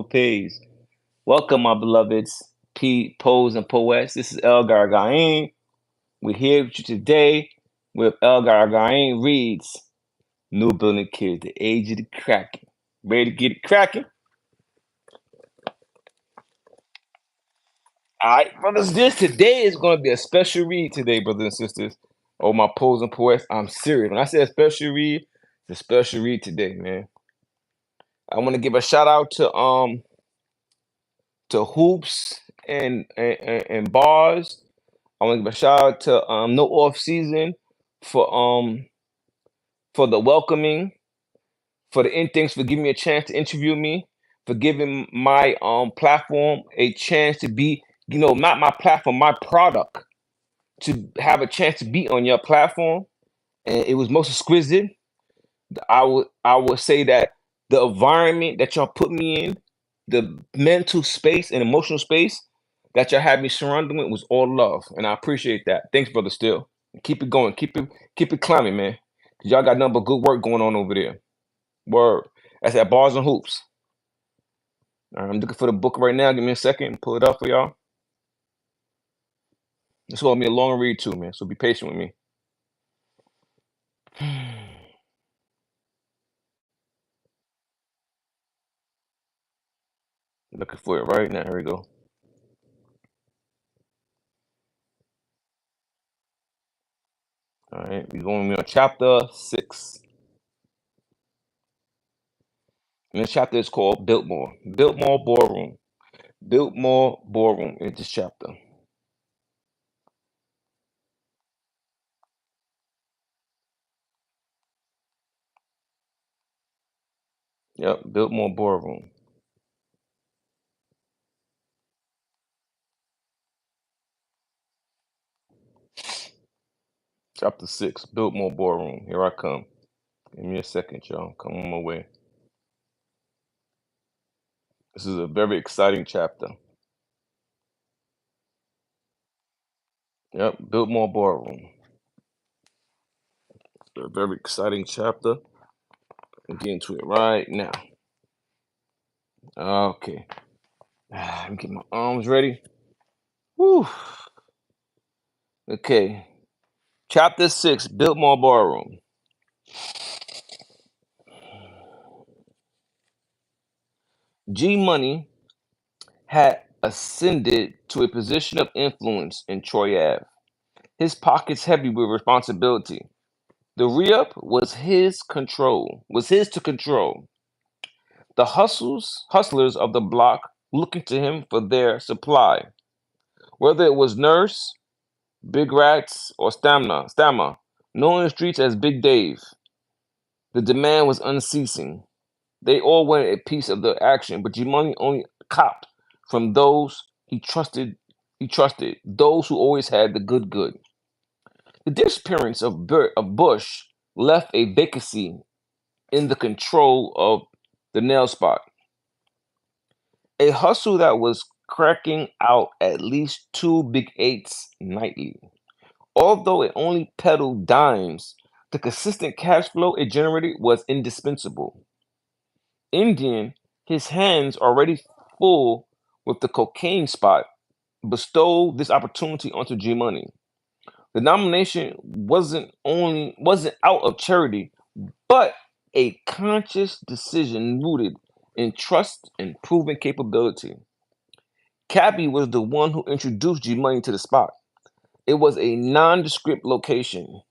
pays. Welcome, my beloveds, Poes and Poets. This is Gara Gayn. We're here with you today with Gara Gayn reads New Building Kids, the age of the cracking. Ready to get it cracking? All right, brothers, this today is going to be a special read today, brothers and sisters. Oh, my Poes and Poets, I'm serious. When I say a special read, it's a special read today, man. I want to give a shout out to Hoops and Bars. I want to give a shout out to No Off Season for for the welcoming, for the in things, for giving me a chance to interview me, for giving my platform a chance to be, not my platform, my product, to have a chance to be on your platform. And it was most exquisite. I would say that the environment that y'all put me in, the mental space and emotional space that y'all had me surrounded with was all love, and I appreciate that. Thanks, brother. Still, keep it going, keep it climbing, man. 'Cause y'all got nothing but good work going on over there. Word. That's at Bars and Hoops. All right, I'm looking for the book right now. Give me a second, pull it up for y'all. This will be a long read too, man. So be patient with me. Looking for it right now. Here we go. All right, we're going on chapter 6. And this chapter is called Biltmore. Biltmore Ballroom. Biltmore Ballroom is this chapter. Yep, Biltmore Ballroom. Chapter 6, Biltmore Ballroom. Here I come. Give me a second, y'all. Come on my way. This is a very exciting chapter. Yep, Biltmore Ballroom. A very exciting chapter. I'll get into it right now. Okay. Let me get my arms ready. Whew. Okay. Chapter 6, Biltmore Ballroom. G Money had ascended to a position of influence in Troy Ave, his pockets heavy with responsibility. The re-up was his to control. The hustlers of the block looking to him for their supply. Whether it was Nurse, Big Rats, or Stammer, known in the streets as Big Dave, the demand was unceasing. They all wanted a piece of the action, but G-Money only copped from those he trusted, those who always had the good. The disappearance of Bush left a vacancy in the control of the nail spot. A hustle that was cracking out at least two big eights nightly. Although it only peddled dimes, the consistent cash flow it generated was indispensable. Indian, his hands already full with the cocaine spot, bestowed this opportunity onto G Money. The nomination wasn't out of charity, but a conscious decision rooted in trust and proven capability. Cappy was the one who introduced G Money to the spot. It was a nondescript location,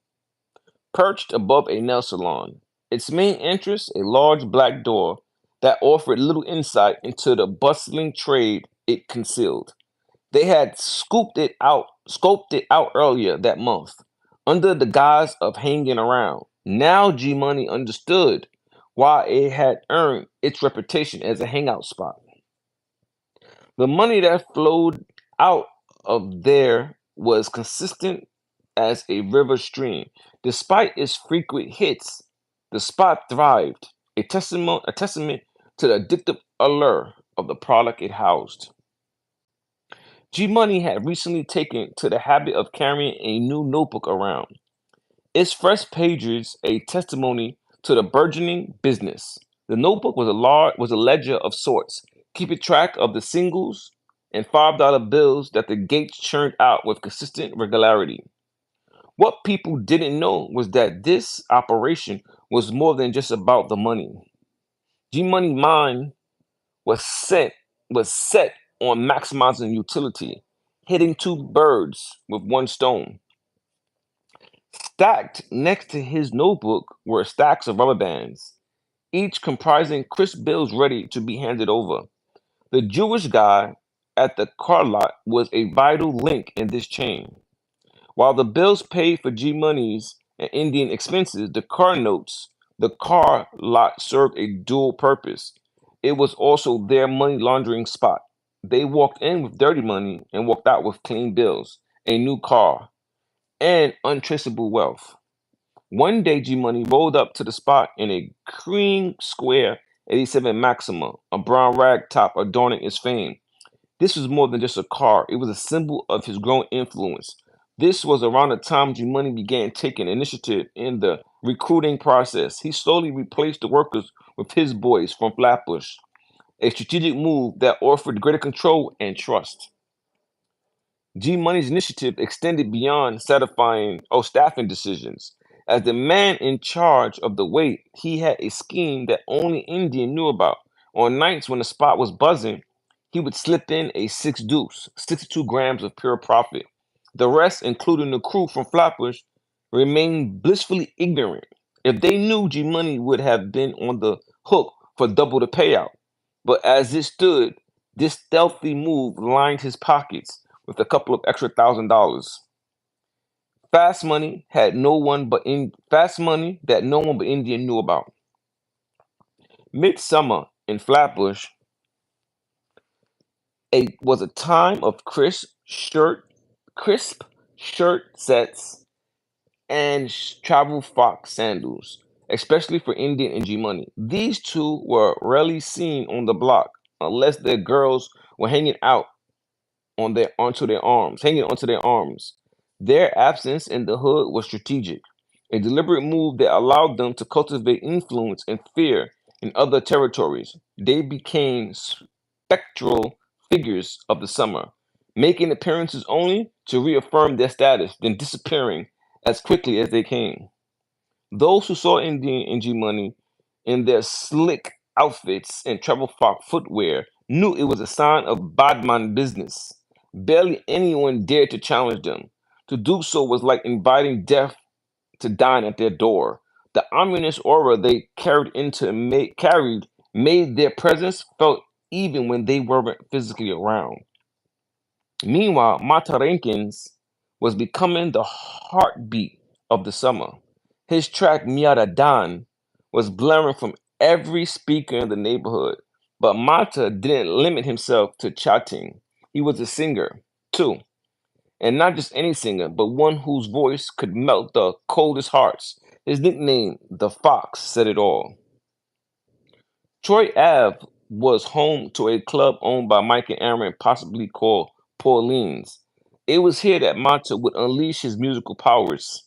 perched above a nail salon. Its main entrance, a large black door that offered little insight into the bustling trade it concealed. They had scoped it out earlier that month, under the guise of hanging around. Now G Money understood why it had earned its reputation as a hangout spot. The money that flowed out of there was consistent as a river stream. Despite its frequent hits, the spot thrived, a testament to the addictive allure of the product it housed. G Money had recently taken to the habit of carrying a new notebook around. Its fresh pages a testimony to the burgeoning business. The notebook was a ledger of sorts, keeping track of the singles and $5 bills that the Gates churned out with consistent regularity. What people didn't know was that this operation was more than just about the money. G Money Mine was set was set on maximizing utility, hitting two birds with one stone. Stacked next to his notebook were stacks of rubber bands, each comprising crisp bills ready to be handed over. The Jewish guy at the car lot was a vital link in this chain. While the bills paid for G Money's and Indian expenses, the car lot served a dual purpose. It was also their money laundering spot. They walked in with dirty money and walked out with clean bills, a new car, and untraceable wealth. One day, G Money rolled up to the spot in a cream square 87 Maxima, a brown rag top adorning its fame. This was more than just a car, it was a symbol of his growing influence. This was around the time G Money began taking initiative in the recruiting process. He slowly replaced the workers with his boys from Flatbush, a strategic move that offered greater control and trust. G Money's initiative extended beyond satisfying staffing decisions. As the man in charge of the weight, he had a scheme that only Indian knew about. On nights when the spot was buzzing, he would slip in a six deuce, 62 grams of pure profit. The rest, including the crew from Flatbush, remained blissfully ignorant. If they knew, G Money would have been on the hook for double the payout. But as it stood, this stealthy move lined his pockets with a couple of extra $1,000. Fast money that no one but Indian knew about. Midsummer in Flatbush was a time of crisp shirt sets and travel fox sandals, especially for Indian and G Money. These two were rarely seen on the block unless their girls were hanging onto their arms. Their absence in the hood was strategic, a deliberate move that allowed them to cultivate influence and fear in other territories. They became spectral figures of the summer, making appearances only to reaffirm their status, then disappearing as quickly as they came. Those who saw Indian and G Money in their slick outfits and travel footwear knew it was a sign of Badman business. Barely anyone dared to challenge them. To do so was like inviting death to dine at their door. The ominous aura they carried made their presence felt even when they weren't physically around. Meanwhile, Matarenkins was becoming the heartbeat of the summer. His track Miara Dan was blaring from every speaker in the neighborhood. But Mata didn't limit himself to chatting. He was a singer, too. And not just any singer, but one whose voice could melt the coldest hearts. His nickname, the Fox, said it all. Troy Ave was home to a club owned by Mike and Aaron, possibly called Pauline's. It was here that Mata would unleash his musical powers.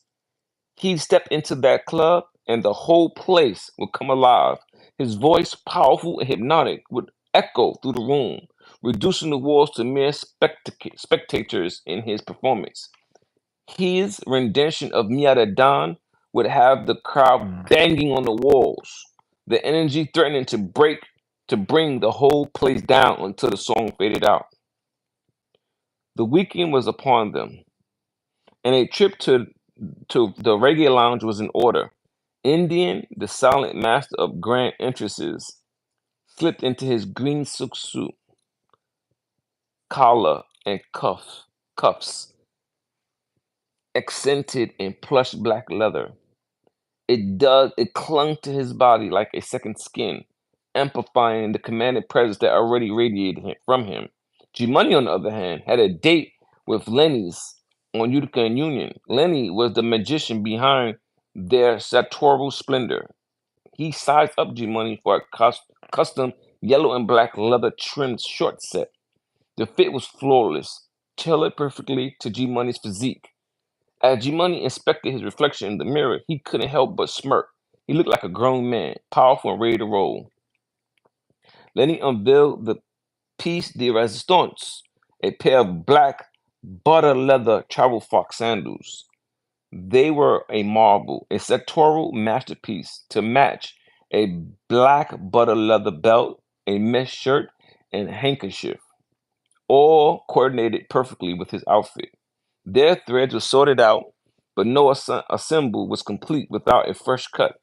He'd step into that club and the whole place would come alive. His voice, powerful and hypnotic, would echo through the room, reducing the walls to mere spectators in his performance. His rendition of Miata Dan would have the crowd banging on the walls, the energy threatening to bring the whole place down until the song faded out. The weekend was upon them, and a trip to the reggae lounge was in order. Indian, the silent master of grand entrances, slipped into his green silk suit, collar, and cuffs, accented in plush black leather. It clung to his body like a second skin, amplifying the commanding presence that already radiated from him. G Money, on the other hand, had a date with Lenny's on Utica and Union. Lenny was the magician behind their sartorial splendor. He sized up G Money for a custom yellow and black leather trimmed short set. The fit was flawless, tailored perfectly to G Money's physique. As G Money inspected his reflection in the mirror, he couldn't help but smirk. He looked like a grown man, powerful and ready to roll. Lenny unveiled piece de resistance, a pair of black butter leather travel fox sandals. They were a marvel, a sectoral masterpiece to match a black butter leather belt, a mesh shirt, and handkerchief, all coordinated perfectly with his outfit. Their threads were sorted out, but no assemble was complete without a fresh cut.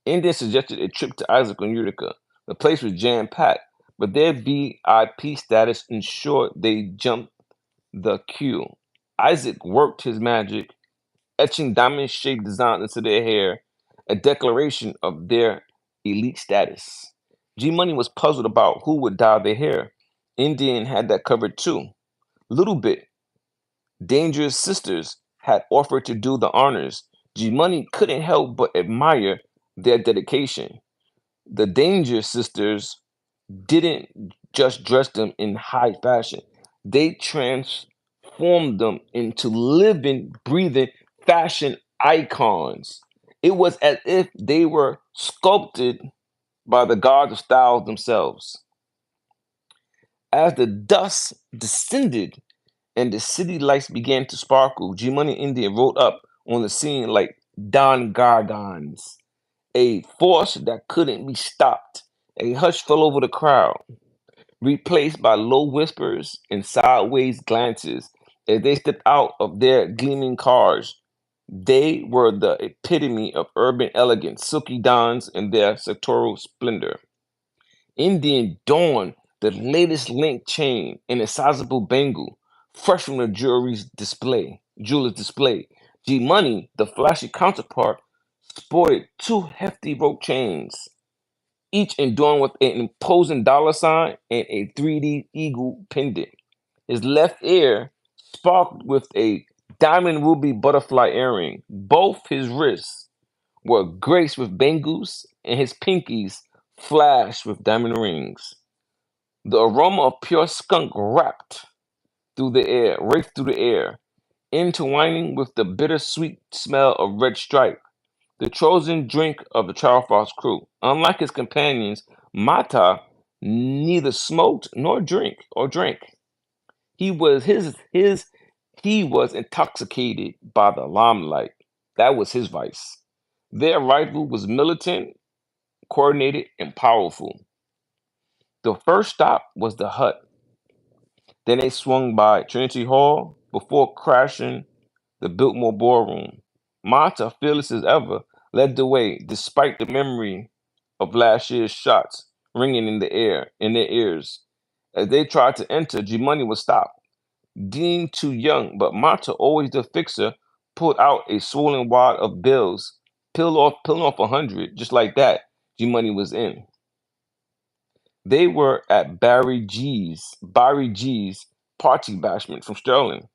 India suggested a trip to Isaac on Utica. The place was jam-packed, but their VIP status ensured they jumped the queue. Isaac worked his magic, etching diamond-shaped designs into their hair, a declaration of their elite status. G Money was puzzled about who would dye their hair. Indian had that covered too. Little Bit, Dangerous Sisters, had offered to do the honors. G Money couldn't help but admire their dedication. The Danger Sisters didn't just dress them in high fashion, they transformed them into living, breathing fashion icons. It was as if they were sculpted by the gods of style themselves. As the dust descended and the city lights began to sparkle, G Money India rode up on the scene like Don Gargans, a force that couldn't be stopped. A hush fell over the crowd, replaced by low whispers and sideways glances as they stepped out of their gleaming cars. They were the epitome of urban elegance, silky dons in their sectoral splendor. Indian Dawn, the latest link chain and a sizable bangle, fresh from the jeweler's display. G Money, the flashy counterpart, sported two hefty rope chains, each adorned with an imposing dollar sign and a 3D eagle pendant. His left ear sparkled with a diamond ruby butterfly earring. Both his wrists were graced with bangles, and his pinkies flashed with diamond rings. The aroma of pure skunk raced through the air, intertwining with the bittersweet smell of red stripe, the chosen drink of the Charles crew. Unlike his companions, Mata neither smoked nor drank. He was he was intoxicated by the limelight. That was his vice. Their rival was militant, coordinated, and powerful. The first stop was the hut. Then they swung by Trinity Hall before crashing the Biltmore Ballroom. Mata, fearless as ever, led the way despite the memory of last year's shots ringing in their ears. As they tried to enter, G Money was stopped. Deemed too young, but Mata, always the fixer, pulled out a swollen wad of bills, peeling off 100, just like that. G Money was in. They were at Barry G's party bashment from Sterling.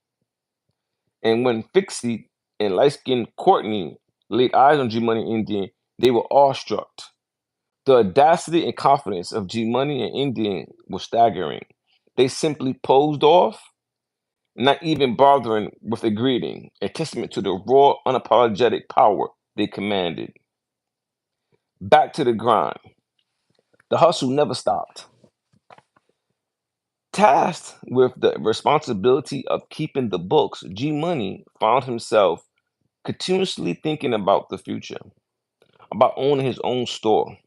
And when Fixie and light skinned Courtney laid eyes on G Money Indian, they were awestruck. The audacity and confidence of G Money and Indian was staggering. They simply posed off, not even bothering with a greeting, a testament to the raw, unapologetic power they commanded. Back to the grind. The hustle never stopped. Tasked with the responsibility of keeping the books, G Money found himself continuously thinking about the future, about owning his own store.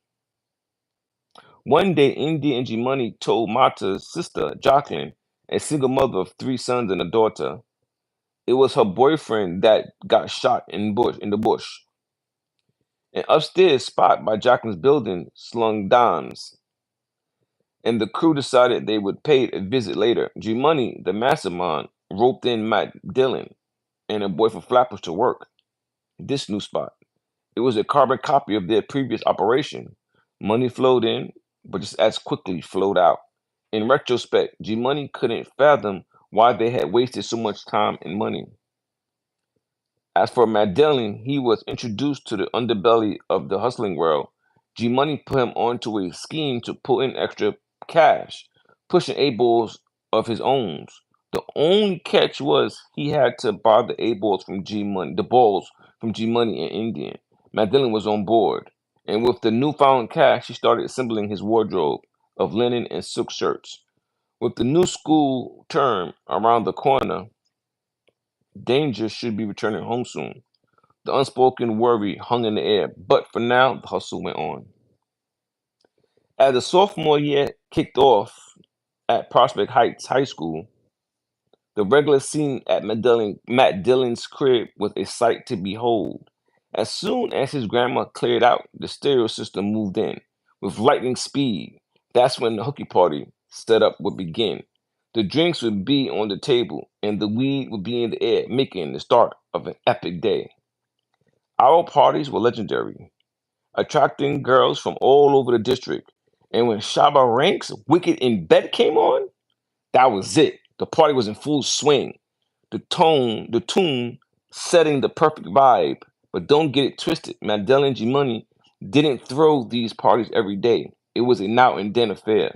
One day, India and G Money told Mata's sister, Jacqueline, a single mother of three sons and a daughter, it was her boyfriend that got shot in the bush. An upstairs spot by Jacqueline's building slung dimes, and the crew decided they would pay a visit later. G Money, the mastermind, roped in Matt Dillon and a boy from Flappers to work this new spot. It was a carbon copy of their previous operation. Money flowed in, but just as quickly flowed out. In retrospect, G Money couldn't fathom why they had wasted so much time and money. As for Magdalene, he was introduced to the underbelly of the hustling world. G Money put him onto a scheme to pull in extra cash, pushing A balls of his own. The only catch was he had to buy the A balls from G Money, the balls from G Money and Indian. Magdalene was on board, and with the newfound cash, he started assembling his wardrobe. of linen and silk shirts. With the new school term around the corner, danger should be returning home soon. The unspoken worry hung in the air, but for now, the hustle went on. As the sophomore year kicked off at Prospect Heights High School, the regular scene at Matt Dillon's crib was a sight to behold. As soon as his grandma cleared out, the stereo system moved in. With lightning speed, that's when the hooky party setup would begin. The drinks would be on the table, and the weed would be in the air, making the start of an epic day. Our parties were legendary, attracting girls from all over the district. And when Shabba Ranks' Wicked in Bed came on, that was it. The party was in full swing. The tune setting the perfect vibe. But don't get it twisted. Mandela and G Money didn't throw these parties every day. It was a now and then affair.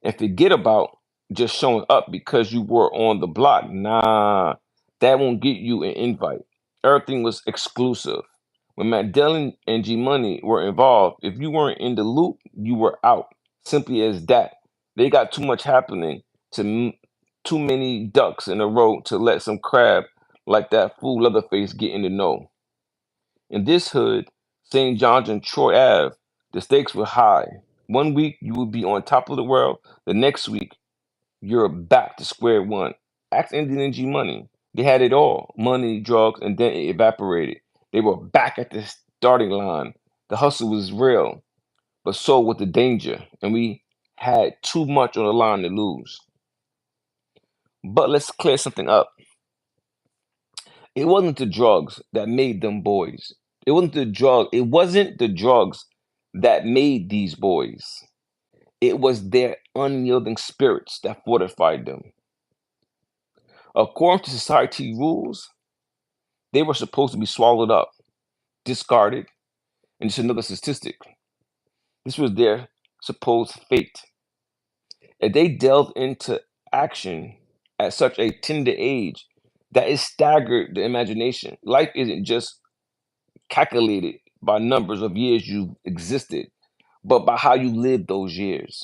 And forget about just showing up because you were on the block. Nah, that won't get you an invite. Everything was exclusive. When Mandela and G Money were involved, if you weren't in the loop, you were out. Simply as that. They got too much happening to too many ducks in a row to let some crab like that fool Leatherface get in the know. In this hood, St. John's and Troy Ave, the stakes were high. One week you would be on top of the world, the next week you're back to square one. Ask Indian and G Money. They had it all money, drugs, and then it evaporated. They were back at the starting line. The hustle was real, but so was the danger, and we had too much on the line to lose. But let's clear something up. It wasn't the drugs that made them boys. It wasn't the drugs that made these boys. It was their unyielding spirits that fortified them. According to society rules, they were supposed to be swallowed up, discarded, and just another statistic. This was their supposed fate. If they delved into action at such a tender age, that it staggered the imagination. Life isn't just calculated by numbers of years you existed, but by how you lived those years.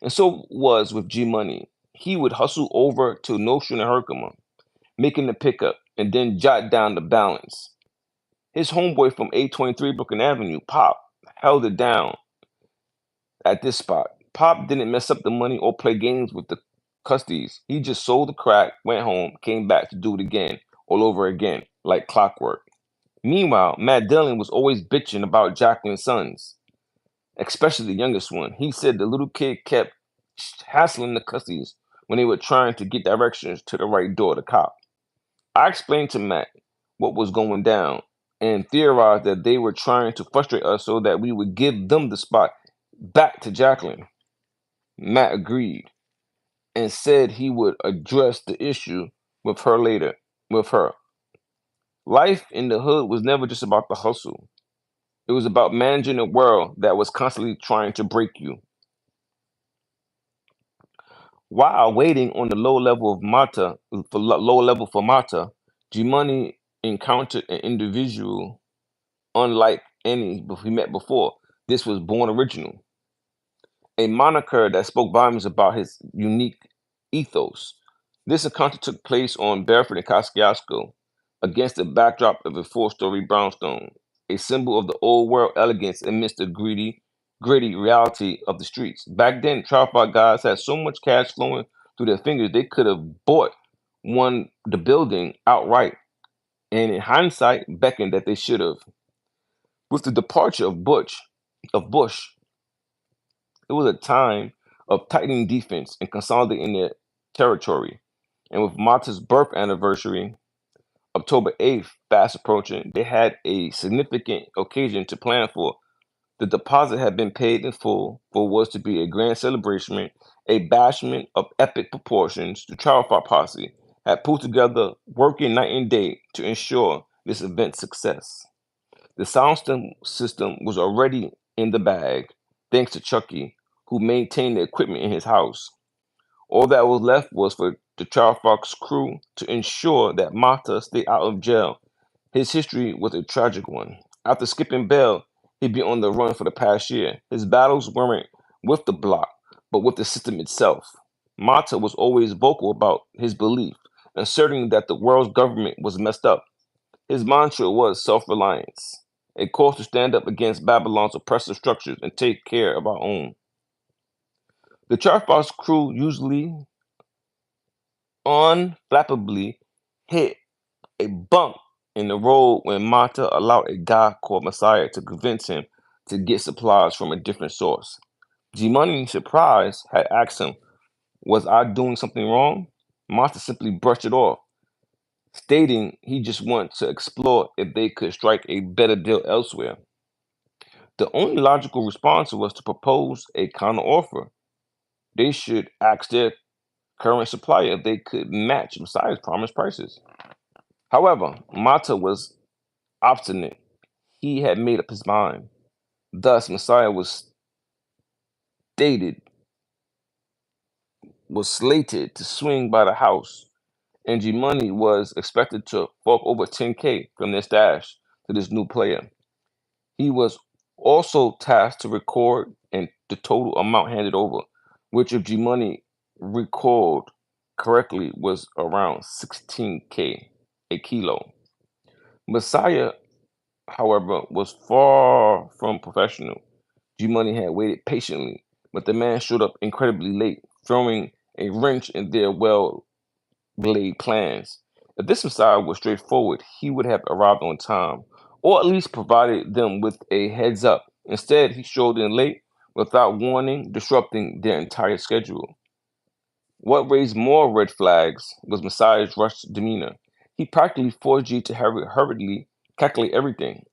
And so was with G Money. He would hustle over to Nostrand and Herkimer, making the pickup, and then jot down the balance. His homeboy from 823 Brooklyn Avenue, Pop, held it down at this spot. Pop didn't mess up the money or play games with the custies. He just sold the crack, went home, came back to do it again, all over again, like clockwork. Meanwhile, Matt Dillon was always bitching about Jacqueline's sons, especially the youngest one. He said the little kid kept hassling the custies when they were trying to get directions to the right door to cop. I explained to Matt what was going down and theorized that they were trying to frustrate us so that we would give them the spot back to Jacqueline. Matt agreed and said he would address the issue with her later. With her. Life in the hood was never just about the hustle. It was about managing a world that was constantly trying to break you. While waiting on the lower level for Mata, G Money encountered an individual unlike any he met before. This was Born Original, a moniker that spoke volumes about his unique ethos. This encounter took place on Bedford and Kosciuszko against the backdrop of a four-story brownstone, a symbol of the old world elegance amidst the gritty reality of the streets. Back then, tripod guys had so much cash flowing through their fingers they could have bought the building outright, and in hindsight, beckoned that they should have. With the departure of Bush, it was a time of tightening defense and consolidating their territory. And with Mata's birth anniversary, October 8th, fast approaching, they had a significant occasion to plan for. The deposit had been paid in full for what was to be a grand celebration, a bashment of epic proportions. The Trial Fire Posse had pulled together, working night and day to ensure this event's success. The system was already in the bag, thanks to Chucky, who maintained the equipment in his house. All that was left was for the Child Fox crew to ensure that Mata stayed out of jail. His history was a tragic one. After skipping bail, he'd been on the run for the past year. His battles weren't with the bloc, but with the system itself. Mata was always vocal about his belief, asserting that the world's government was messed up. His mantra was self-reliance, a call to stand up against Babylon's oppressive structures and take care of our own. The Charfos crew usually unflappably hit a bump in the road when Mata allowed a guy called Messiah to convince him to get supplies from a different source. G-Money, surprised, had asked him, "Was I doing something wrong?" Mata simply brushed it off, stating he just wanted to explore if they could strike a better deal elsewhere. The only logical response was to propose a counteroffer. They should ask their current supplier if they could match Messiah's promised prices. However, Mata was obstinate. He had made up his mind. Thus, Messiah stated was slated to swing by the house, and G Money was expected to fork over 10K from their stash to this new player. He was also tasked to record and the total amount handed over, which if G Money recalled correctly was around 16K a kilo. Messiah, however, was far from professional. G Money had waited patiently, but the man showed up incredibly late, throwing a wrench in their well laid plans. If this Messiah was straightforward, he would have arrived on time, or at least provided them with a heads up. Instead, he strolled in late without warning, disrupting their entire schedule. What raised more red flags was Messiah's rushed demeanor. He practically forced G to hurriedly calculate everything,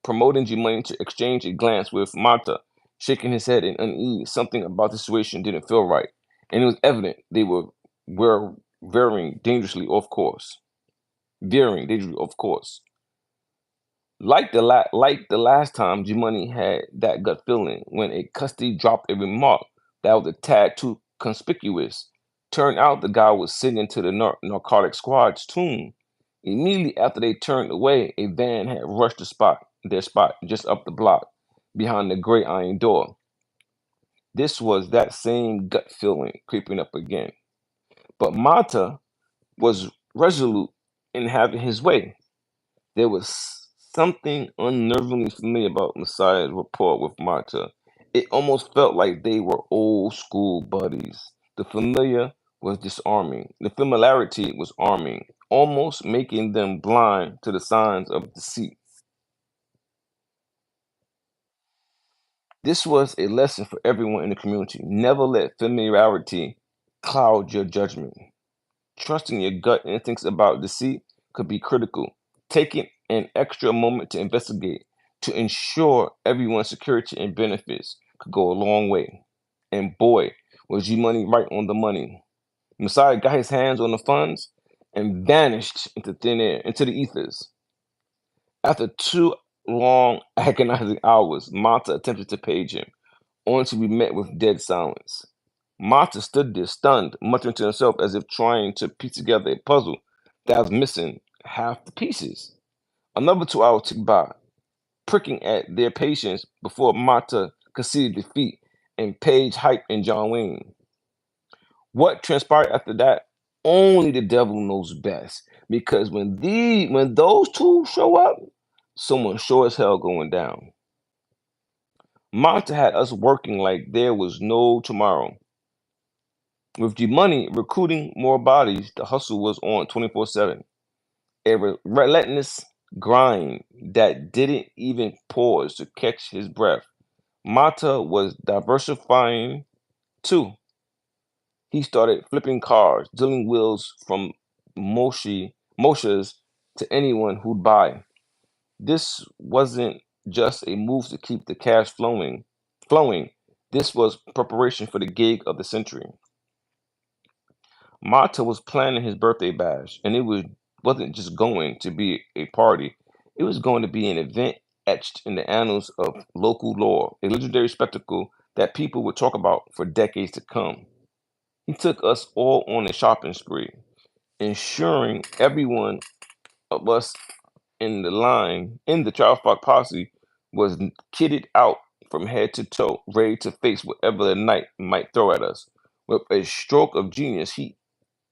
promoting G Money to exchange a glance with Mata, shaking his head in unease. Something about the situation didn't feel right, and it was evident they were veering dangerously off course. Veering dangerously off course. Like the last time, G Money had that gut feeling when a custody dropped a remark that was a tad too conspicuous. Turned out the guy was singing to the narcotic squad's tune. Immediately after they turned away, a van had rushed their spot just up the block, behind the gray iron door. This was that same gut feeling creeping up again. But Mata was resolute in having his way. There was something unnervingly familiar about Messiah's rapport with Marta. It almost felt like they were old school buddies. The familiar was disarming. The familiarity was arming, almost making them blind to the signs of deceit. This was a lesson for everyone in the community. Never let familiarity cloud your judgment. Trusting your gut instincts about deceit could be critical. Taking an extra moment to investigate to ensure everyone's security and benefits could go a long way. And boy, was G Money right on the money. Messiah got his hands on the funds and vanished into thin air, into the ethers. After 2 long, agonizing hours, Mata attempted to page him, only to be met with dead silence. Mata stood there stunned, muttering to himself as if trying to piece together a puzzle that was missing half the pieces. Another 2 hours ticked by, pricking at their patience before Mata conceded defeat and Page Hype and John Wayne. What transpired after that, only the devil knows best. Because when those two show up, someone sure as hell going down. Mata had us working like there was no tomorrow. With G Money recruiting more bodies, the hustle was on 24/7. A relentless grind that didn't even pause to catch his breath. Mata was diversifying too. He started flipping cars, dealing wheels from Moshas to anyone who'd buy. This wasn't just a move to keep the cash flowing. This was preparation for the gig of the century. Mata was planning his birthday bash, and wasn't just going to be a party. It was going to be an event etched in the annals of local lore, a legendary spectacle that people would talk about for decades to come. He took us all on a shopping spree, ensuring every one of us in the Child Fox posse was kitted out from head to toe, ready to face whatever the night might throw at us. With a stroke of genius, he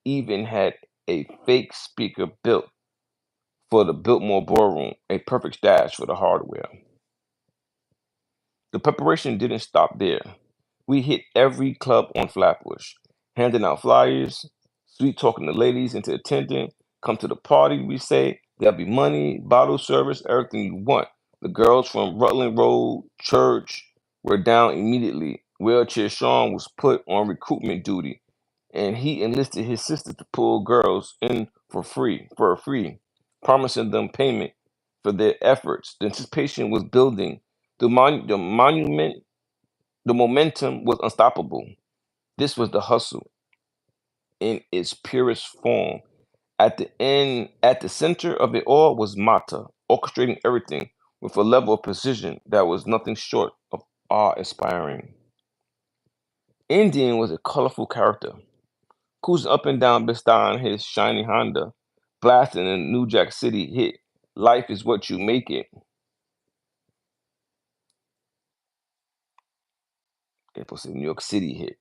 even had a fake speaker built for the Biltmore Ballroom, a perfect stash for the hardware. The preparation didn't stop there. We hit every club on Flatbush, handing out flyers, sweet talking the ladies into attending. Come to the party, we say. There'll be money, bottle service, everything you want. The girls from Rutland Road Church were down immediately. Wheelchair Sean was put on recruitment duty, and he enlisted his sister to pull girls in for free, promising them payment for their efforts. The anticipation was building. The momentum was unstoppable. This was the hustle in its purest form. At the center of it all was Mata, orchestrating everything with a level of precision that was nothing short of awe-inspiring. Indian was a colorful character, cruising up and down Bed-Stuy in his shiny Honda, blasting a New Jack City hit, "Life is What You Make It." It was a New York City hit.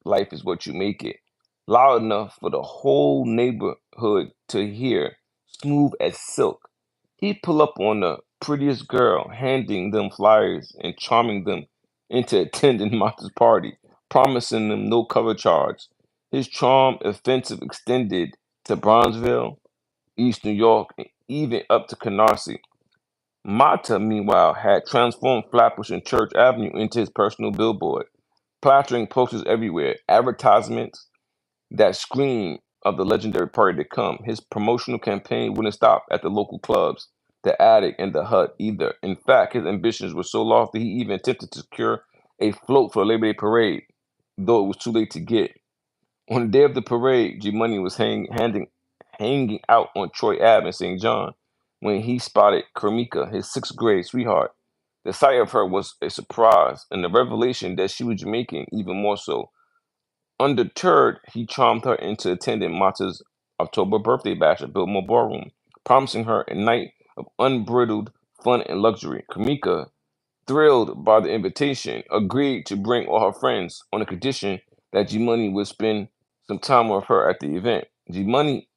"Life is What You Make It." Loud enough for the whole neighborhood to hear, smooth as silk. He'd pull up on the prettiest girl, handing them flyers and charming them into attending Martha's party, promising them no cover charge. His charm offensive extended to Bronzeville, East New York, and even up to Canarsie. Mata, meanwhile, had transformed Flatbush and Church Avenue into his personal billboard, plastering posters everywhere, advertisements that screamed of the legendary party to come. His promotional campaign wouldn't stop at the local clubs, the Attic, and the Hut either. In fact, his ambitions were so lofty he even attempted to secure a float for the Labor Day parade, though it was too late to get. On the day of the parade, G Money was hanging out on Troy Ave in St. John when he spotted Kermika, his sixth grade sweetheart. The sight of her was a surprise, and the revelation that she was Jamaican even more so. Undeterred, he charmed her into attending Mata's October birthday bash at Biltmore Ballroom, promising her a night of unbridled fun and luxury. Kamika, thrilled by the invitation, agreed to bring all her friends on the condition that G Money would spend some time with her at the event. G Money,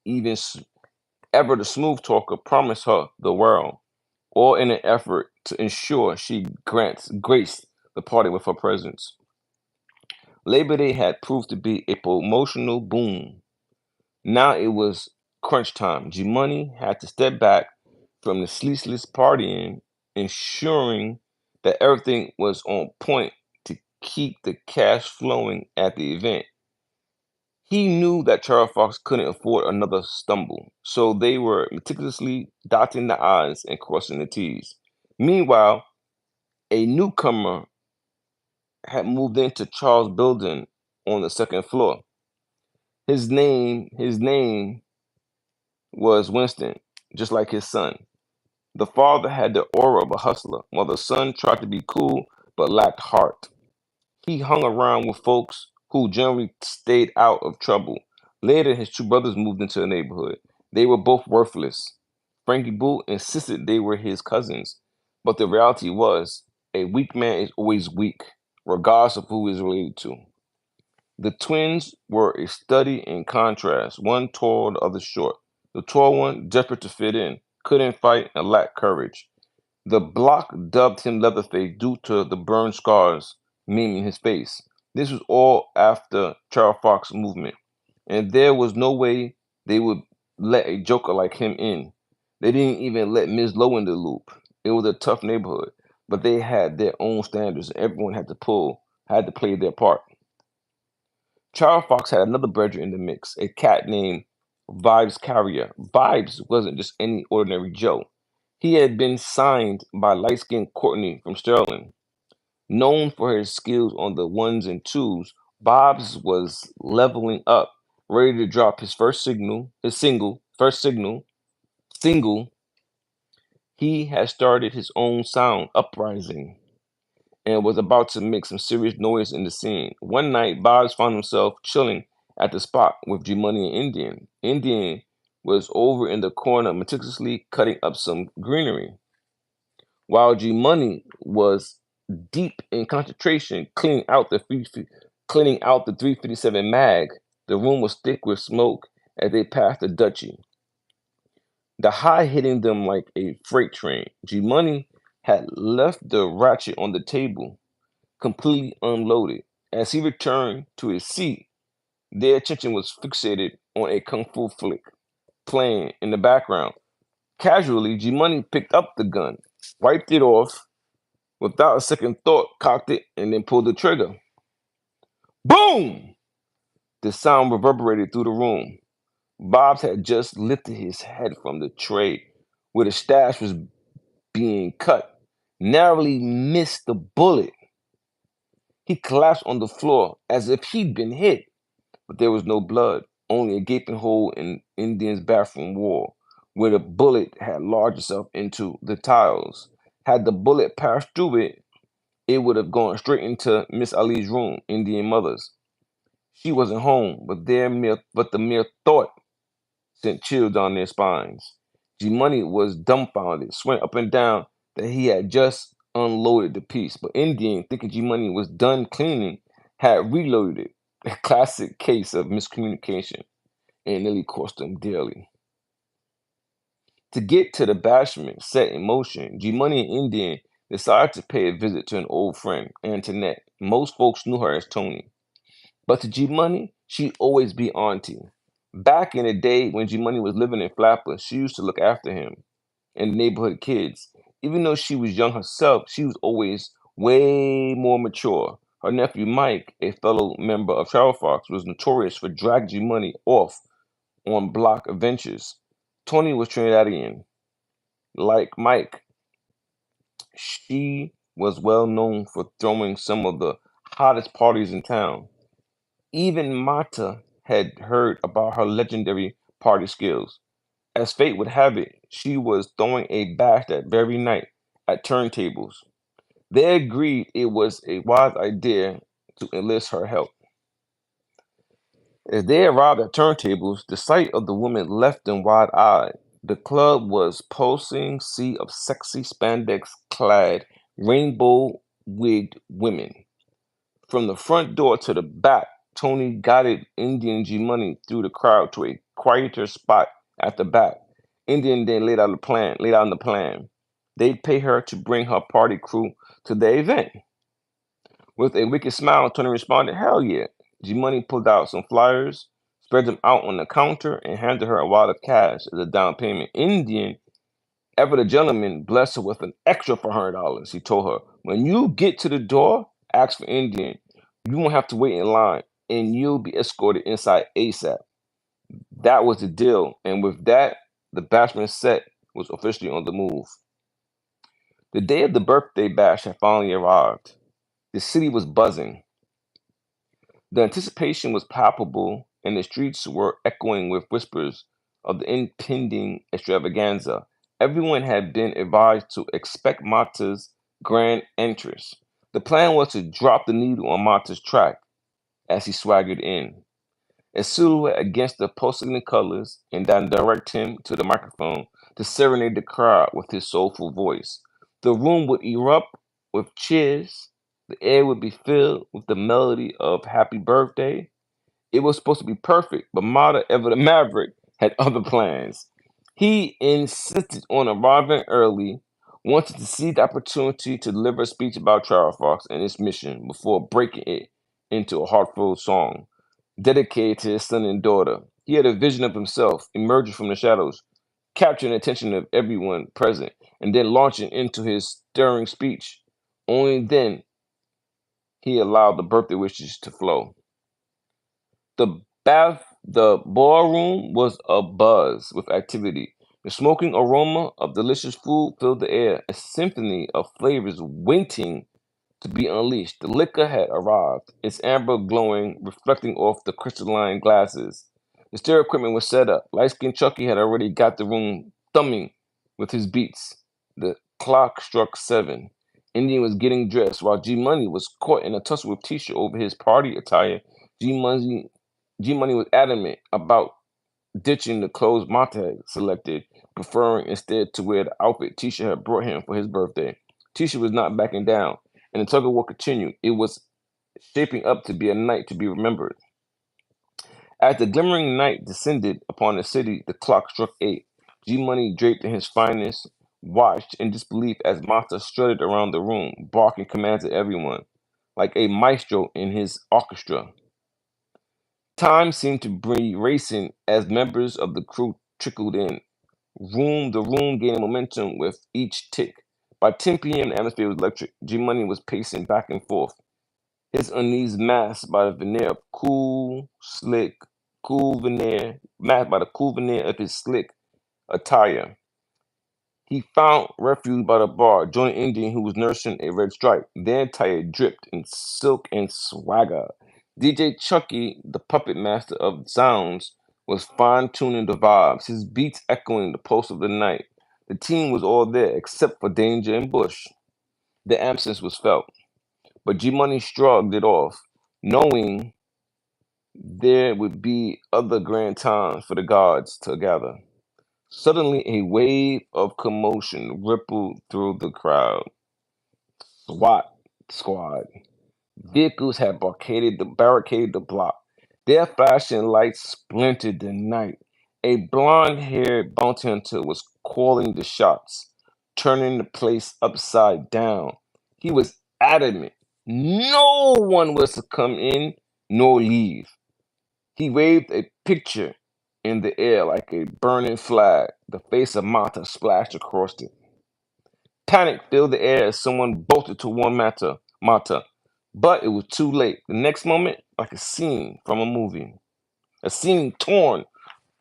ever the smooth talker, promised her the world, all in an effort to ensure she graced the party with her presence. Labor Day had proved to be a promotional boom. Now it was crunch time. G Money had to step back from the sleazeless partying, ensuring that everything was on point to keep the cash flowing at the event. He knew that Charles Fox couldn't afford another stumble, so they were meticulously dotting the I's and crossing the T's. Meanwhile, a newcomer had moved into Charles' building on the second floor. His name was Winston, just like his son. The father had the aura of a hustler, while the son tried to be cool but lacked heart. He hung around with folks who generally stayed out of trouble. Later, his two brothers moved into the neighborhood. They were both worthless. Frankie Boo insisted they were his cousins, but the reality was a weak man is always weak, regardless of who he is related to. The twins were a study in contrast, one tall, the other short. The tall one, desperate to fit in, couldn't fight and lacked courage. The block dubbed him Leatherface due to the burn scars memeing his face. This was all after Charles Fox movement, and there was no way they would let a joker like him in. They didn't even let Ms. Lowe in the loop. It was a tough neighborhood, but they had their own standards, and everyone had to play their part. Charles Fox had another brother in the mix, a cat named Vibes Carrier. Vibes wasn't just any ordinary Joe. He had been signed by light skinned Courtney from Sterling. Known for his skills on the ones and twos, Bob's was leveling up, ready to drop his single. He had started his own sound, Uprising, and was about to make some serious noise in the scene. One night, Bobs found himself chilling at the spot with G Money and Indian. Indian was over in the corner meticulously cutting up some greenery, while G Money was deep in concentration, cleaning out the 357 mag. The room was thick with smoke as they passed the Dutchie, the high hitting them like a freight train. G Money had left the ratchet on the table, completely unloaded. As he returned to his seat, their attention was fixated on a kung fu flick playing in the background. Casually, G Money picked up the gun, wiped it off without a second thought, cocked it, and then pulled the trigger. Boom! The sound reverberated through the room. Bobs had just lifted his head from the tray where the stash was being cut, narrowly missed the bullet. He collapsed on the floor as if he'd been hit, but there was no blood, only a gaping hole in Indian's bathroom wall where the bullet had lodged itself into the tiles. Had the bullet passed through it, it would have gone straight into Miss Ali's room, Indian mother's. She wasn't home, but the mere thought sent chills down their spines. G Money was dumbfounded, swearing up and down that he had just unloaded the piece. But Indian, thinking G Money was done cleaning, had reloaded it. A classic case of miscommunication, and it nearly cost him dearly. To get to the bashment set in motion, G Money and Indian decided to pay a visit to an old friend, Antoinette. Most folks knew her as Tony. But to G Money, she'd always be auntie. Back in the day when G Money was living in Flapper, she used to look after him and the neighborhood kids. Even though she was young herself, she was always way more mature. Her nephew Mike, a fellow member of Travel Fox, was notorious for dragging G Money off on block adventures. Tony was Trinidadian. Like Mike, she was well known for throwing some of the hottest parties in town. Even Mata had heard about her legendary party skills. As fate would have it, she was throwing a bash that very night at turntables. They agreed it was a wise idea to enlist her help. As they arrived at turntables, the sight of the woman left them wide-eyed. The club was pulsing sea of sexy spandex-clad, rainbow-wigged women. From the front door to the back, Tony guided Indian G Money through the crowd to a quieter spot at the back. Indian then laid out the plan. They'd pay her to bring her party crew to the event. With a wicked smile, Tony responded, "Hell yeah." G Money pulled out some flyers, spread them out on the counter, and handed her a wad of cash as a down payment. Indian, ever the gentleman, blessed her with an extra $400. He told her, "When you get to the door, ask for Indian. You won't have to wait in line, and you'll be escorted inside ASAP." That was the deal, and with that, the bashment set was officially on the move. The day of the birthday bash had finally arrived. The city was buzzing. The anticipation was palpable, and the streets were echoing with whispers of the impending extravaganza. Everyone had been advised to expect Mata's grand entrance. The plan was to drop the needle on Mata's track as he swaggered in, a silhouette against the pulsating colors, and then direct him to the microphone to serenade the crowd with his soulful voice. The room would erupt with cheers. The air would be filled with the melody of Happy Birthday. It was supposed to be perfect, but Mata, ever the Maverick, had other plans. He insisted on arriving early, wanted to see the opportunity to deliver a speech about Travel Fox and its mission before breaking it into a heartfelt song dedicated to his son and daughter. He had a vision of himself emerging from the shadows, capturing the attention of everyone present, and then launching into his stirring speech. Only then he allowed the birthday wishes to flow. The ballroom was abuzz with activity. The smoking aroma of delicious food filled the air, a symphony of flavors waiting to be unleashed. The liquor had arrived, its amber glowing, reflecting off the crystalline glasses. The stair equipment was set up. Light skinned Chucky had already got the room thumbing with his beats. The clock struck 7. Indian was getting dressed while G Money was caught in a tussle with Tisha over his party attire. G Money G Money was adamant about ditching the clothes Monte had selected, preferring instead to wear the outfit Tisha had brought him for his birthday. Tisha was not backing down. and the tug of war continued. It was shaping up to be a night to be remembered. As the glimmering night descended upon the city, the clock struck 8. G Money, draped in his finest, watched in disbelief as Mata strutted around the room, barking commands at everyone, like a maestro in his orchestra. Time seemed to be racing as members of the crew trickled in. The room gaining momentum with each tick. By 10 p.m., the atmosphere was electric. G Money was pacing back and forth, his unease masked by the veneer of masked by the cool veneer of his slick attire. He found refuge by the bar, joining an Indian who was nursing a red stripe. Their attire dripped in silk and swagger. DJ Chucky, the puppet master of sounds, was fine-tuning the vibes, his beats echoing the pulse of the night. The team was all there except for Danger and Bush. The absence was felt, but G Money shrugged it off, knowing there would be other grand times for the gods to gather. Suddenly, a wave of commotion rippled through the crowd. SWAT squad. Vehicles had barricaded the block. Their flashing lights splintered the night. A blonde-haired bounty hunter was calling the shots, turning the place upside down. He was adamant no one was to come in nor leave. He waved a picture in the air like a burning flag. The face of Mata splashed across it. Panic filled the air as someone bolted to warn Mata. But it was too late. The next moment, like a scene from a movie, a scene torn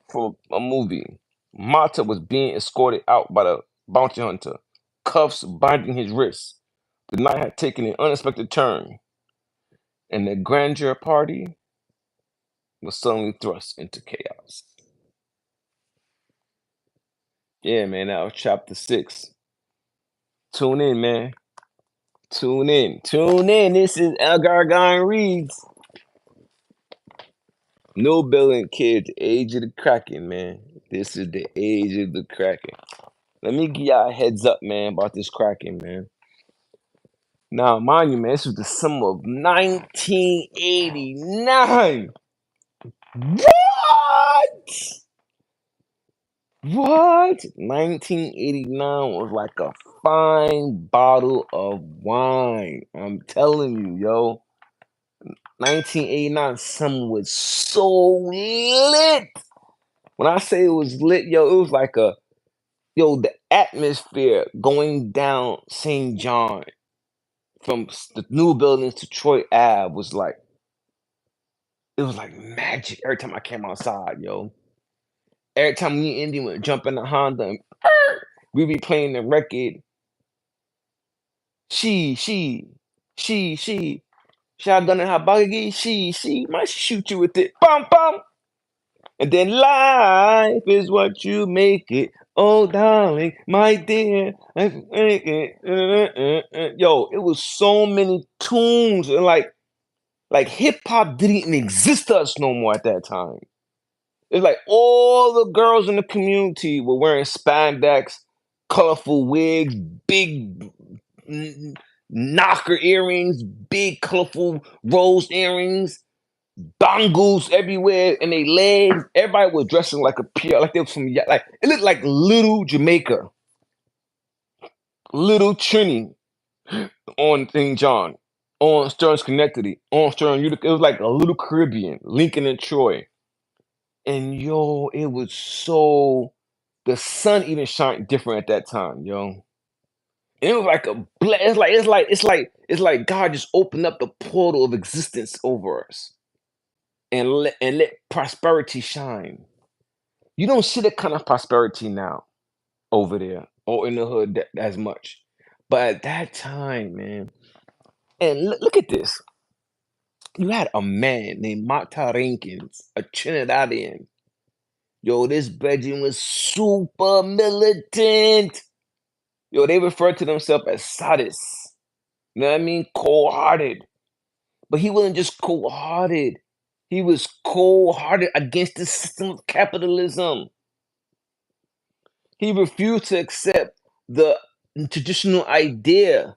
from a movie, Mata was being escorted out by the bounty hunter, cuffs binding his wrists. The night had taken an unexpected turn, and the grandeur party was suddenly thrust into chaos. Yeah, man, that was chapter 6. Tune in, man. Tune in. Tune in. This is Gara Gayn Reads. No Billing Kids, age of the Kraken, man. This is the age of the Kraken. Let me give y'all a heads up, man, about this Kraken, man. Now, mind you, man, this was the summer of 1989. What? What? 1989 was like a fine bottle of wine. I'm telling you, yo. 1989 summer was so lit. When I say it was lit, yo, it was like the atmosphere going down St. John from the new buildings to Troy Ave it was like magic every time I came outside, yo. Every time me and Indy would jump in the Honda and we be playing the record. She, she, she. Shotgun in her buggy. She might shoot you with it. Bum bum. And then life is what you make it. Oh, darling, my dear. Yo, it was so many tunes and like hip hop didn't even exist to us no more at that time. It's like all the girls in the community were wearing spandex, colorful wigs, big knocker earrings, big colorful rose earrings, dongles everywhere in their legs. Everybody was dressing like a peer, like they was from like it looked like little Jamaica, little Trini on St. John, on Stern Schenectady, on Stern Utica. It was like a little Caribbean, Lincoln and Troy. And yo, it was so the sun even shined different at that time, yo. And it was like it's like God just opened up the portal of existence over us and let prosperity shine. You don't see that kind of prosperity now over there or in the hood as much. But at that time, man, and look at this. You had a man named Mata Rankins, a Trinidadian. Yo, this Belgian was super militant. Yo, they referred to themselves as sadists. You know what I mean? Cold-hearted. But he wasn't just cold-hearted. He was cold-hearted against the system of capitalism. He refused to accept the traditional idea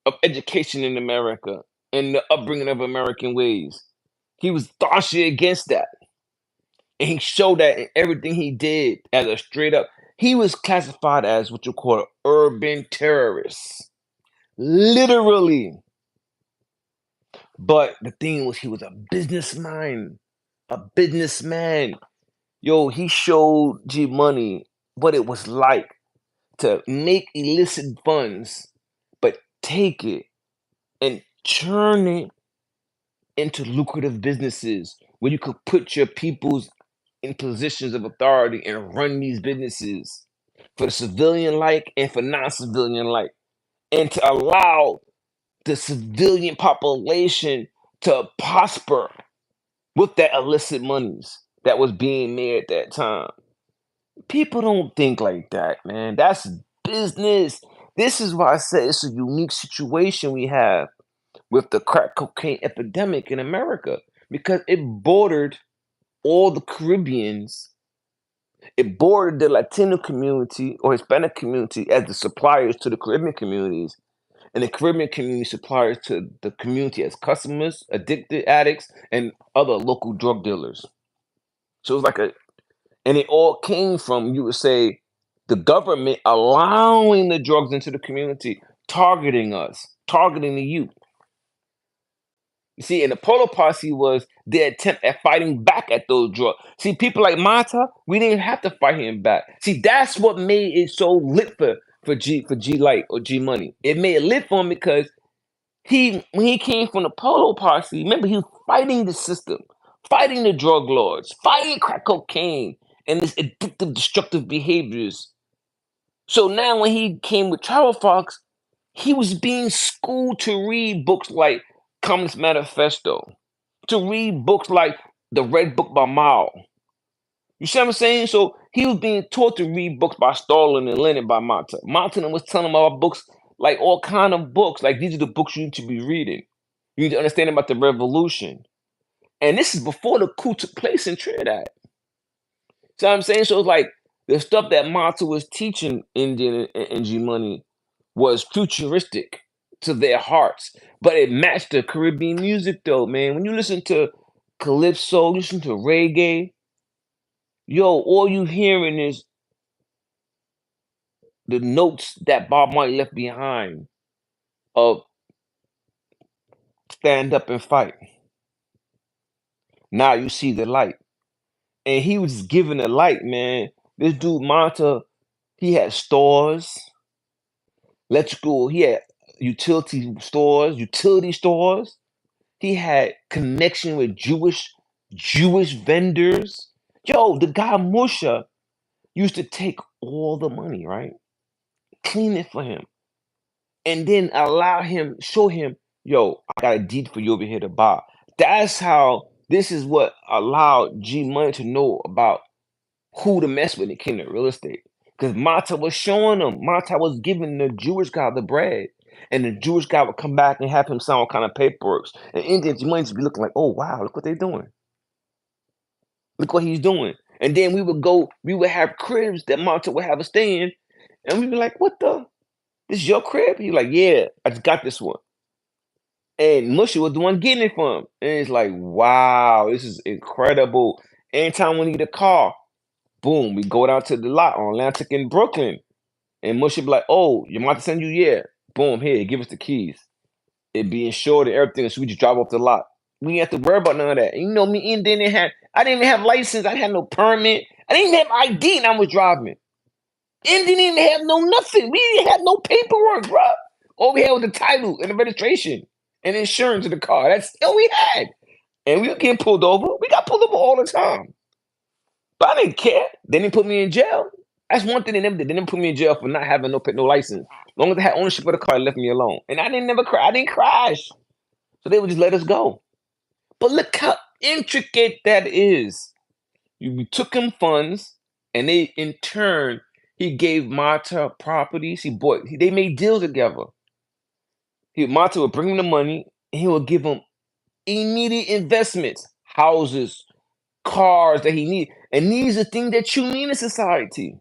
of education in America and the upbringing of American ways. He was staunchly against that. And he showed that in everything he did as a straight up. He was classified as what you call an urban terrorist. Literally. But the thing was, he was a businessman. A businessman. Yo, he showed G Money what it was like to make illicit funds, but take it and turn it into lucrative businesses where you could put your peoples in positions of authority and run these businesses for the civilian like and for non-civilian like, and to allow the civilian population to prosper with that illicit monies that was being made at that time. People don't think like that, man. That's business. This is why I say it's a unique situation we have with the crack cocaine epidemic in America because it bordered all the Caribbeans. It bordered the Latino community or Hispanic community as the suppliers to the Caribbean communities, and the Caribbean community suppliers to the community as customers, addicted addicts, and other local drug dealers. So it was like a, and it all came from, you would say, the government allowing the drugs into the community, targeting us, targeting the youth. You see, and the Polo Posse was their attempt at fighting back at those drugs. See, people like Mata, we didn't have to fight him back. See, that's what made it so lit for G Light or G Money. It made it lit for him because he when he came from the Polo Posse, remember he was fighting the system, fighting the drug lords, fighting crack cocaine and this addictive, destructive behaviors. So now when he came with Travel Fox, he was being schooled to read books like Communist Manifesto, to read books like The Red Book by Mao. You see what I'm saying? So he was being taught to read books by Stalin and Lenin by Mata. Mata was telling him about books, like all kind of books, like these are the books you need to be reading. You need to understand about the revolution. And this is before the coup took place in Trinidad. See what I'm saying? So it's like the stuff that Mata was teaching Indian and G Money was futuristic to their hearts, but it matched the Caribbean music though, man. When you listen to calypso, listen to reggae, yo, all you hearing is the notes that Bob Marley left behind of stand up and fight. Now you see the light. And he was giving the light, man. This dude Mata, he had stores, electrical, he had utility stores. He had connection with Jewish vendors. Yo, the guy Musha used to take all the money, right? Clean it for him. And then allow him, show him, yo, I got a deed for you over here to buy. That's how this is what allowed G Money to know about who to mess with when it came to real estate. Because Mata was showing him, Mata was giving the Jewish guy the bread. And the Jewish guy would come back and have him sign all kind of paperwork. And Indians, you might just be looking like, oh wow, look what they're doing. Look what he's doing. And then we would have cribs that Mata would have us stay in. And we'd be like, what the? This is your crib? He's like, yeah, I just got this one. And Mushy was the one getting it from him. And it's like, wow, this is incredible. Anytime we need a car, boom, we go down to the lot on Atlantic in Brooklyn. And Mushy be like, oh, your mom to send you? Yeah. Boom, here, give us the keys. It be insured and everything, so we just drive off the lot. We didn't have to worry about none of that. And you know me, and then I didn't even have license, I didn't have no permit, I didn't even have ID and I was driving. And didn't even have no nothing. We didn't have no paperwork, bro. All we had was the title and the registration and insurance of the car. That's all we had. And we were getting pulled over. We got pulled over all the time. But I didn't care. They didn't put me in jail. That's one thing they never did. They never put me in jail for not having no license. As long as I had ownership of the car, they left me alone. And I didn't never cry. I didn't crash. So they would just let us go. But look how intricate that is. We took him funds, and they in turn he gave Mata properties. They made deals together. Mata would bring him the money, and he would give him immediate investments, houses, cars that he need. And these are things that you need in society.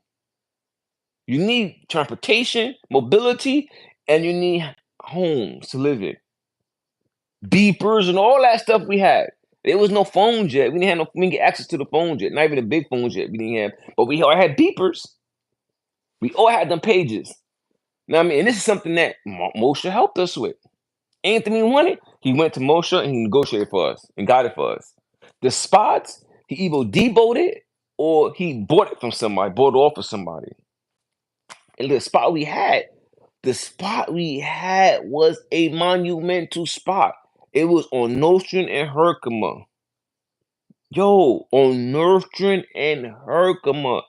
You need transportation, mobility, and you need homes to live in, beepers and all that stuff we had. There was no phones yet. We didn't have no. We didn't get access to the phones yet. Not even the big phones yet. We didn't have. But we all had beepers. We all had them pages. Now I mean, and this is something that Moshe helped us with. Anthony wanted. He went to Moshe and he negotiated for us and got it for us. The spots he either deboed it or he bought it from somebody, bought it off of somebody. And the spot we had was a monumental spot. It was on Nostrand and Herkimer. Yo, on Nostrand and Herkimer.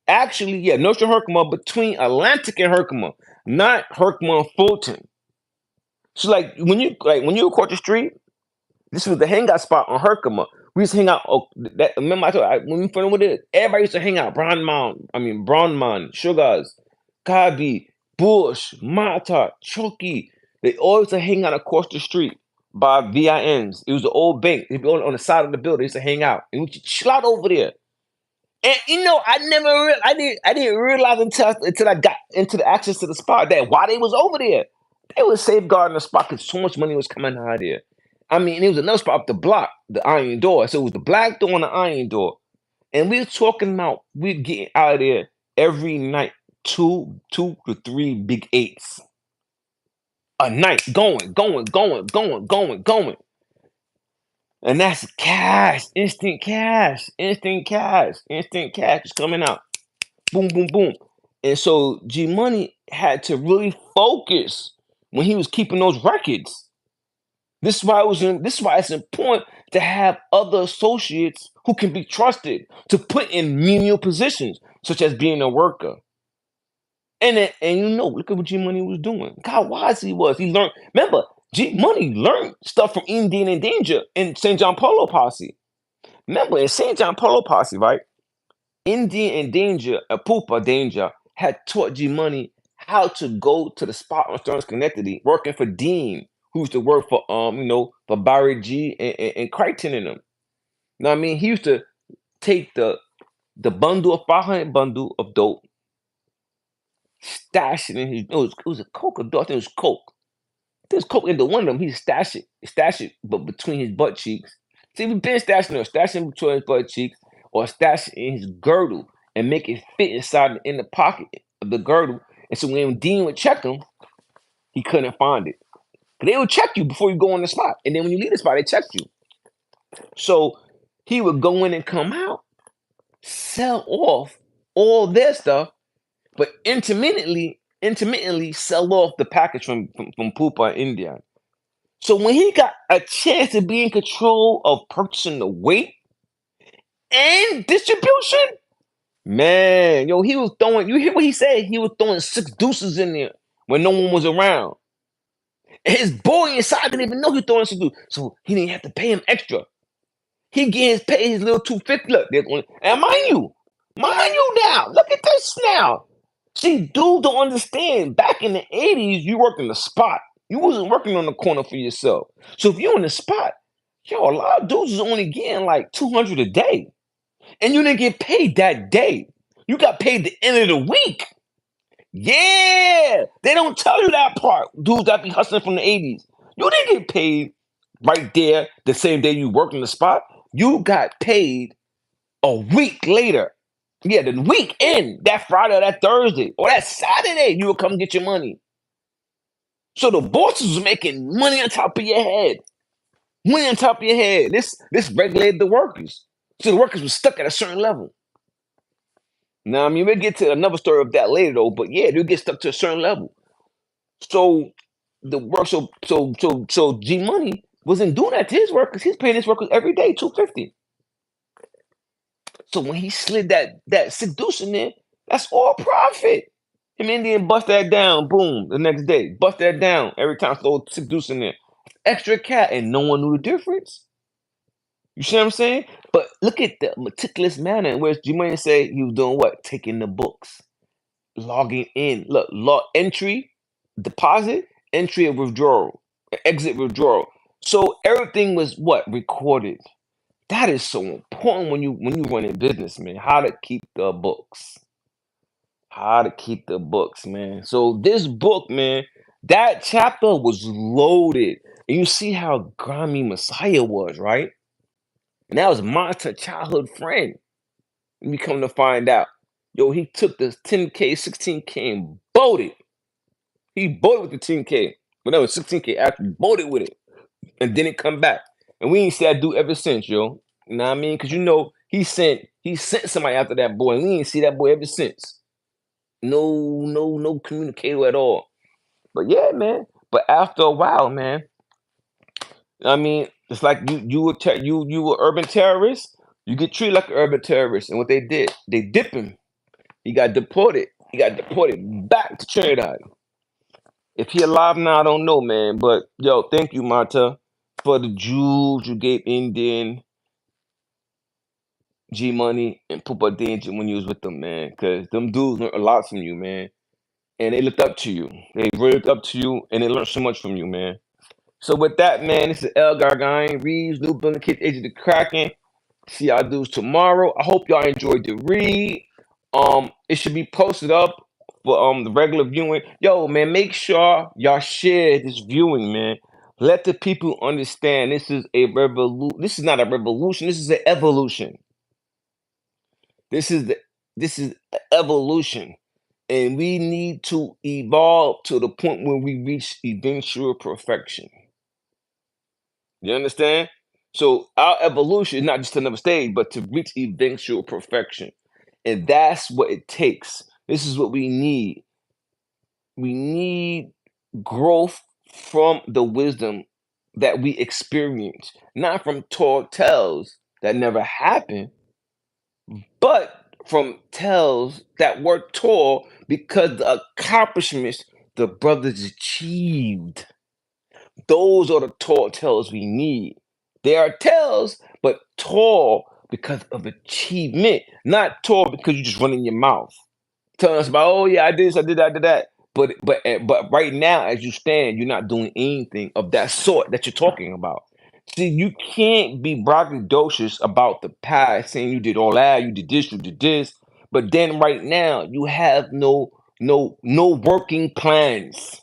Actually, yeah, Nostrand and Herkimer between Atlantic and Herkimer, not Herkimer and Fulton. So like when you across the street, this was the hangout spot on Herkimer. We used to hang out. Oh, that remember I told you, when we first with it, everybody used to hang out. Brownman, Sugars, Kabi, Bush, Mata, Chucky. They all used to hang out across the street by VINs. It was the old bank. They'd be on the side of the building. They used to hang out, and we used to chill out over there. And I didn't realize until I got into the access to the spot that why they was over there. They was safeguarding the spot because so much money was coming out of there. I mean, it was another spot up the block, the iron door. So it was the black door and the iron door. And we were talking about we getting out of there every night, two to three big eights a night, going. And that's cash, instant cash, instant cash is coming out. Boom, boom, boom. And so G Money had to really focus when he was keeping those records. This is why it's important to have other associates who can be trusted to put in menial positions, such as being a worker. And look at what G Money was doing. God wise he was. He learned. Remember, G Money learned stuff from Indian and Danger in St. John Polo Posse. Remember, in St. John Polo Posse, right? Indian and Danger, Pupa Danger, had taught G Money how to go to the spot on Stern Schenectady, working for Dean, who used to work for for Barry G and Crichton and them. You know what I mean? He used to take the bundle of 500 bundle of dope, stash it in his. It was a coke or dope. I think it was coke. There's coke into one of them. He stash it, but between his butt cheeks. See, we've been stashing it, stashing between his butt cheeks, or stash it in his girdle and make it fit inside in the pocket of the girdle. And so when Dean would check him, he couldn't find it. They would check you before you go on the spot, and then when you leave the spot, they check you. So he would go in and come out, sell off all their stuff, but intermittently sell off the package from Pupa India. So when he got a chance to be in control of purchasing the weight and distribution, man, yo, he was throwing. You hear what he said? He was throwing 6 deuces in there when no one was around. And his boy inside didn't even know he was throwing 6 deuces, so he didn't have to pay him extra. He get his little 250. Look, and mind you now. Look at this now. See, dudes don't understand. Back in the 80s, you worked in the spot. You wasn't working on the corner for yourself. So if you're in the spot, a lot of dudes is only getting like 200 a day. And you didn't get paid that day. You got paid the end of the week. Yeah. They don't tell you that part. Dudes that be hustling from the 80s. You didn't get paid right there the same day you worked in the spot. You got paid a week later. Yeah, the weekend, that Friday or that Thursday or that Saturday, you will come get your money. So the bosses was making money on top of your head. Money on top of your head. This regulated the workers. So the workers were stuck at a certain level. Now, I mean, we'll get to another story of that later, though. But yeah, they'll get stuck to a certain level. So so G Money wasn't doing that to his workers. He's paying his workers every day $250. So when he slid that 6 deuce in there, that's all profit. Him Indian bust that down, boom, the next day. Bust that down every time, throw 6 deuce in there. Extra cat, and no one knew the difference. You see what I'm saying? But look at the meticulous manner in which G Money say he was doing what? Taking the books, logging in. Look, log entry, deposit, entry and withdrawal, exit withdrawal. So everything was what? Recorded. That is so important when you run a business, man. How to keep the books. How to keep the books, man. So this book, man, That chapter was loaded. And you see how grimy Messiah was, right? And that was my childhood friend. And we come to find out, yo, he took the 10K, 16K and boated. He boated with the 10K. When that was 16K, actually boated with it and didn't come back. And we ain't see that dude ever since, yo. You know what I mean? Because you know he sent somebody after that boy, and we ain't see that boy ever since. No communicator at all. But yeah, man. But after a while, man, I mean, it's like you were urban terrorist. You get treated like an urban terrorist, and what they did, they dip him. He got deported. He got deported back to Trinidad. If he alive now, I don't know, man. But yo, thank you, Marta, for the jewels you gave Indian G Money and Poopa Danger when you was with them, man. Cause them dudes learned a lot from you, man. And they looked up to you. They really looked up to you and they learned so much from you, man. So with that, man, this is Gara Gayn, Reeves, New Building Kids, Age of the Kraken. See y'all dudes tomorrow. I hope y'all enjoyed the read. It should be posted up for the regular viewing. Yo, man, make sure y'all share this viewing, man. Let the people understand this is a revolution. This is not a revolution. This is an evolution. This is the this is evolution, and we need to evolve to the point where we reach eventual perfection. You understand? So our evolution is not just another stage, but to reach eventual perfection. And that's what it takes. This is what we need. We need growth from the wisdom that we experience, not from tall tales that never happened, but from tales that were tall because the accomplishments the brothers achieved. Those are the tall tales we need. They are tales, but tall because of achievement, not tall because you just running your mouth. Telling us about, oh yeah, I did this, I did that, I did that. But right now, as you stand, you're not doing anything of that sort that you're talking about. See, you can't be braggadocious about the past, saying you did all that, you did this, but then right now you have no working plans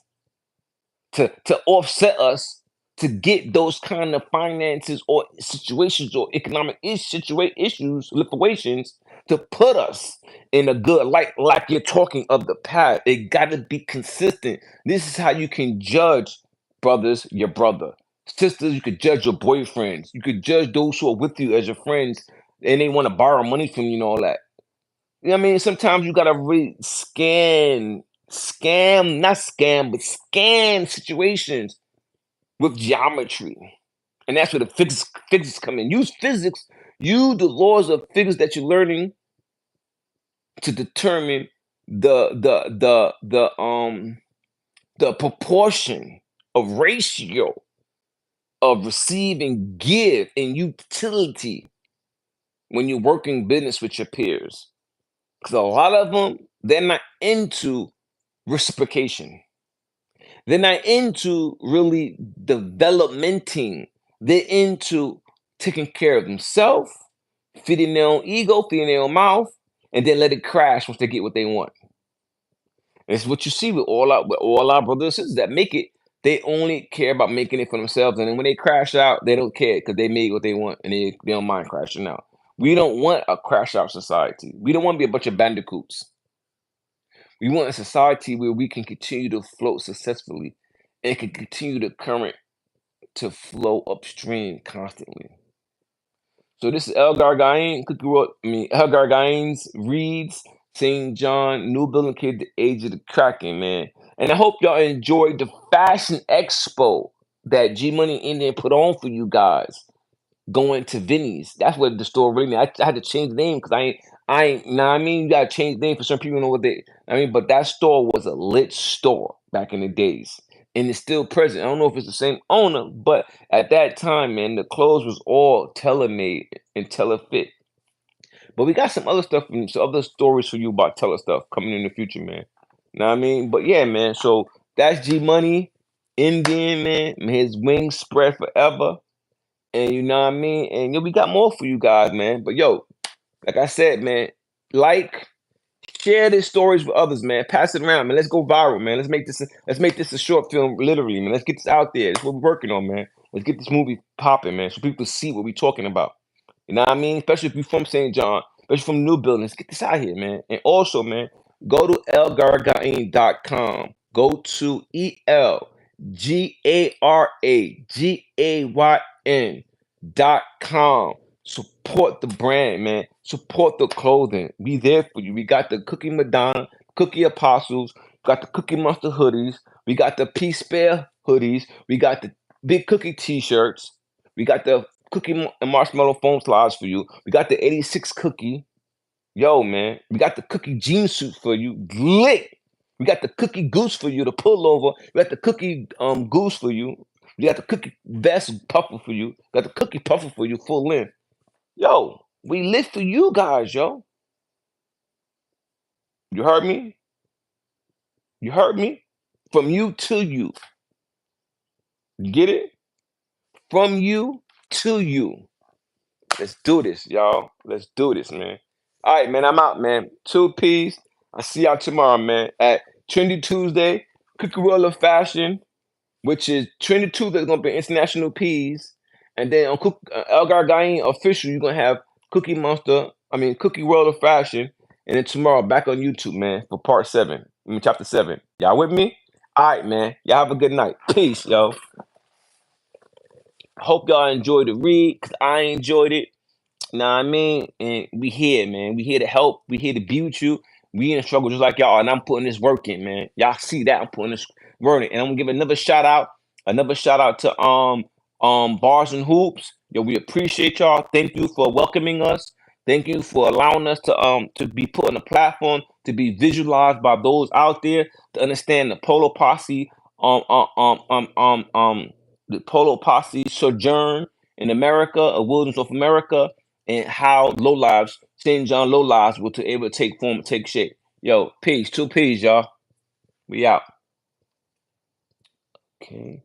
to offset us to get those kind of finances or situations or economic issues, situations to put us in a good light, like you're talking of the past. It got to be consistent. This is how you can judge brothers, your brother. Sisters, you could judge your boyfriends. You could judge those who are with you as your friends and they want to borrow money from you and all that. You know what I mean? Sometimes you gotta really not scam, but scan situations with geometry. And that's where the physics come in. Use physics, use the laws of physics that you're learning to determine the proportion of ratio of receive and give and utility when you're working business with your peers. Because a lot of them, they're not into reciprocation. They're not into really developmenting. They're into taking care of themselves, feeding their own ego, feeding their own mouth, and then let it crash once they get what they want. And it's what you see with all our brothers and sisters that make it. They only care about making it for themselves, and then when they crash out, they don't care because they made what they want, and they don't mind crashing out. We don't want a crash out society. We don't want to be a bunch of bandicoots. We want a society where we can continue to float successfully and can continue the current to flow upstream constantly. So this is El Gargain's Reads, St. John, New Building Kid, the Age of the Kraken, man. And I hope y'all enjoyed the fashion expo that G Money Indian put on for you guys going to Vinny's. That's what the store really. I had to change the name because I ain't. Know what I mean, you gotta change the name for some people know what they. I mean, but that store was a lit store back in the days, and it's still present. I don't know if it's the same owner, but at that time, man, the clothes was all tailor made and tailor fit. But we got some other stories for you about tailor stuff coming in the future, man. Know what I mean? But yeah, man. So that's G Money, Indian man. May his wings spread forever. And you know what I mean? And yo, we got more for you guys, man. But yo, like I said, man, like, Share these stories with others, man. Pass it around, man. Let's go viral, man. Let's make this a short film, literally, man. Let's get this out there. That's what we're working on, man. Let's get this movie popping, man, so people see what we're talking about. You know what I mean? Especially if you're from St. John, especially from New Building. Let's get this out here, man. And also, man, go to elgaragain.com. Go to ELGARAGAYN.com. Support the brand, man. Support the clothing. We there for you. We got the Cookie Madonna, Cookie Apostles, got the Cookie Monster hoodies, we got the Peace Spare hoodies, we got the Big Cookie t-shirts, we got the and marshmallow foam slides for you. We got the 86 cookie. Yo, man. We got the cookie jean suit for you. Lit. We got the cookie goose for you, the pullover. We got the cookie goose for you. We got the cookie vest puffer for you. Got the cookie puffer for you, full length. Yo, we lit for you guys, yo. You heard me? You heard me? From you to you. You get it? From you to you. Let's do this, y'all. Let's do this, man. All right, man. I'm out, man. Two P's. I'll see y'all tomorrow, man, at Trendy Tuesday, Cookie Roller Fashion, which is Trendy Tuesday is gonna be International Peas, and then on Elgar Gayn official, you're gonna have Cookie Monster. I mean Cookie Roller Fashion, and then tomorrow back on YouTube, man, for part 7. I mean chapter 7. Y'all with me? All right, man. Y'all have a good night. Peace, yo. Hope y'all enjoyed the read, cause I enjoyed it. Know what I mean? And we here, man. We here to help. We here to be with you. We in a struggle just like y'all, and I'm putting this work in, man. Y'all see that I'm putting this work in, and I'm gonna give another shout out to Bars and Hoops. Yo, we appreciate y'all. Thank you for welcoming us. Thank you for allowing us to be put on a platform to be visualized by those out there to understand the Polo Posse the Polo Posse sojourn in America, a wilderness of America, and how low lives, St. John low lives, will to able to take form, take shape. Yo, peace, two peace, y'all. We out. Okay.